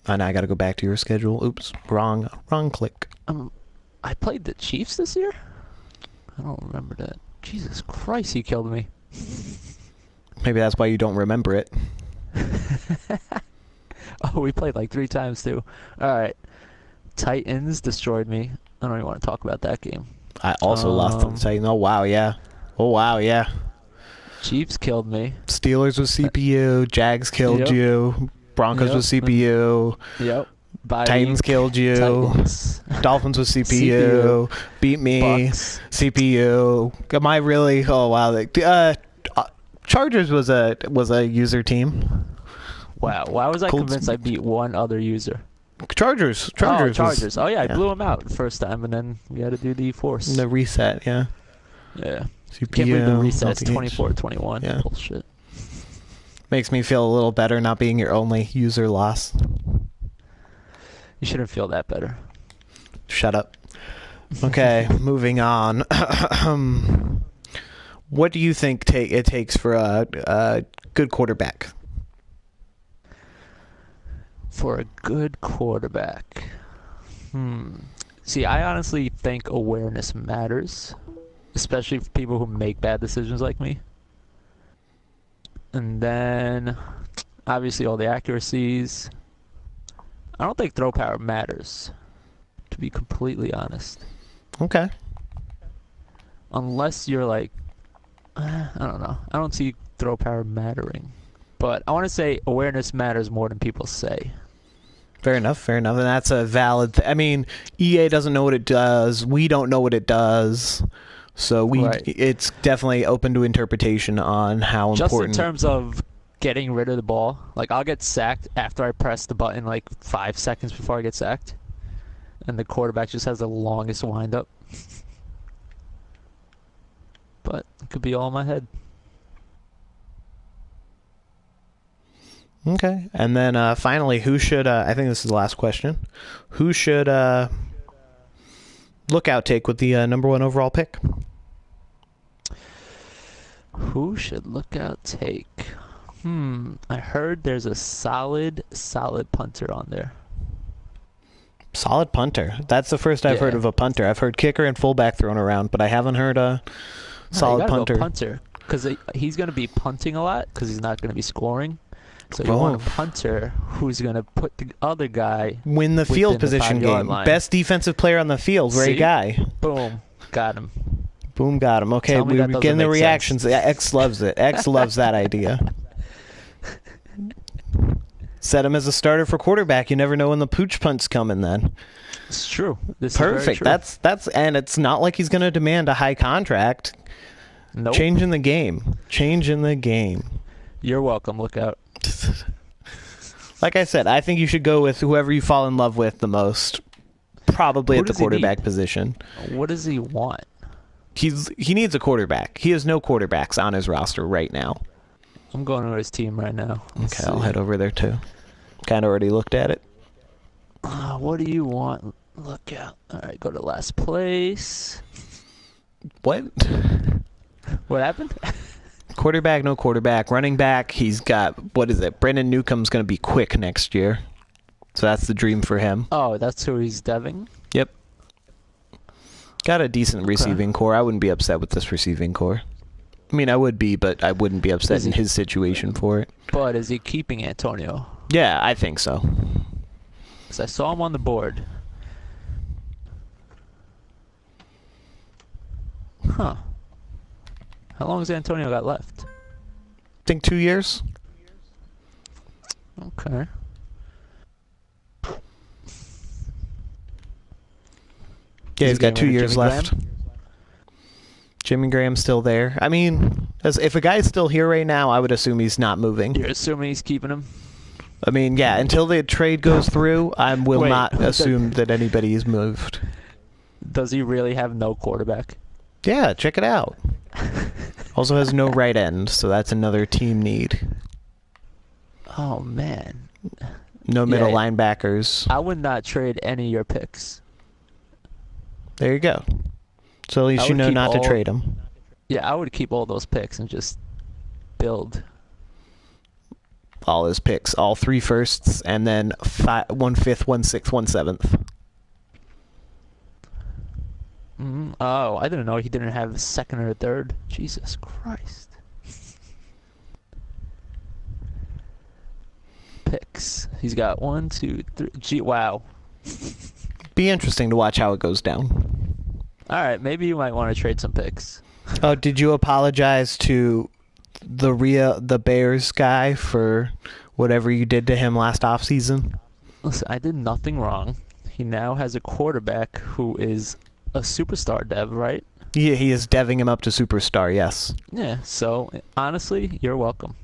And I got to go back to your schedule. Oops, wrong click. I played the Chiefs this year? I don't remember that. Jesus Christ, he killed me. Maybe that's why you don't remember it. Oh, we played like 3 times too. Alright. Titans destroyed me. I don't even want to talk about that game. I also lost to the Titans. Oh wow, yeah. Chiefs killed me. Steelers was CPU. Jags killed Yep. you. Broncos was CPU. Yep. Bye Titans week. killed you. Titans. Dolphins was CPU. Beat me. Bucks. CPU. Am I really? Oh wow. Chargers was a user team. Wow. Why was I Colts- convinced I beat one other user? Chargers. Oh, was Chargers. Oh, yeah. I blew him out the first time, and then we had to do the force. the reset. Yeah. Yeah. CPU. Can't believe the reset's LTH. 24-21. Yeah. Bullshit. Makes me feel a little better not being your only user loss. You shouldn't feel that better. Shut up. Okay, moving on. What do you think it takes for a good quarterback? For a good quarterback. See, I honestly think awareness matters, especially for people who make bad decisions like me. And then, obviously, all the accuracies. I don't think throw power matters, to be completely honest. Okay. Unless you're like, I don't know. I don't see throw power mattering. But I want to say awareness matters more than people say. Fair enough. And that's a valid I mean, EA doesn't know what it does. We don't know what it does. So Right. it's definitely open to interpretation on how Just important. in terms of getting rid of the ball, like I'll get sacked after I press the button like 5 seconds before I get sacked. And the quarterback just has the longest windup. But it could be all in my head. Okay. And then finally, who should I think this is the last question. Who should Lookout take with the number 1 overall pick? Who should Lookout take? I heard there's a solid punter on there. Solid punter. That's the first I've heard of a punter. I've heard kicker and fullback thrown around, but I haven't heard a solid punter. Punter, because he's going to be punting a lot because he's not going to be scoring. So you want a punter who's going to put the other guy win the field within the position 5-yard game. line. Best defensive player on the field. Great See? guy. Boom, got him. Boom, got him. Okay, Tell me we're that doesn't getting the make reactions. sense. X loves it. X loves that idea. Set him as a starter for quarterback. You never know when the pooch punt's coming then. It's true. This is very Perfect. true. That's and it's not like he's going to demand a high contract. Nope. Changing the game. Changing the game. You're welcome. Look out. Like I said, I think you should go with whoever you fall in love with the most. Probably Who at the does he need? quarterback position. What does he want? He needs a quarterback. He has no quarterbacks on his roster right now. I'm going to his team right now. Let's Okay, I'll see. head over there too. Kind of already looked at it. What do you want? Look out. All right, go to last place. What? What happened? Quarterback, no quarterback. Running back, he's got, what is it? Brandon Newcomb's going to be quick next year. So that's the dream for him. Oh, that's who he's deving? Yep. Got a decent receiving core. I wouldn't be upset with this receiving core. I mean, I would be, but I wouldn't be upset in his situation for it. But is he keeping Antonio? Yeah, I think so. Because I saw him on the board. Huh. How long has Antonio got left? I think 2 years. Okay. Yeah, he's he got 2 getting rid of years Jimmy left. Jimmy Graham's still there. I mean, if a guy's still here right now, I would assume he's not moving. You're assuming he's keeping him? I mean, yeah, until the trade goes through, I will Wait, not assume that anybody is moved. Does he really have no quarterback? Yeah, check it out. Also has no right end, so that's another team need. Oh, man. No middle Yeah. linebackers. I would not trade any of your picks. There you go. So at least I you would know keep not to all- trade him. Yeah, I would keep all those picks and just build. All his picks, all 3 firsts, and then 1 5th, 1 6th, 1 7th. Oh, I didn't know he didn't have a second or a third. Jesus Christ. Picks. He's got 1, 2, 3. Gee, wow. Be interesting to watch how it goes down. All right, maybe you might want to trade some picks. Oh, did you apologize to the Bears guy for whatever you did to him last offseason? Listen, I did nothing wrong. He now has a quarterback who is a superstar dev, right? Yeah, he is deving him up to superstar, yes. Yeah, so honestly, you're welcome.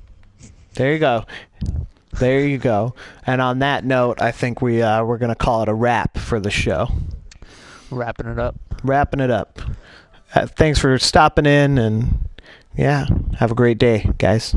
There you go. There you go. And on that note, I think we're going to call it a wrap for the show. Wrapping it up. Wrapping it up. Thanks for stopping in, and yeah, have a great day, guys.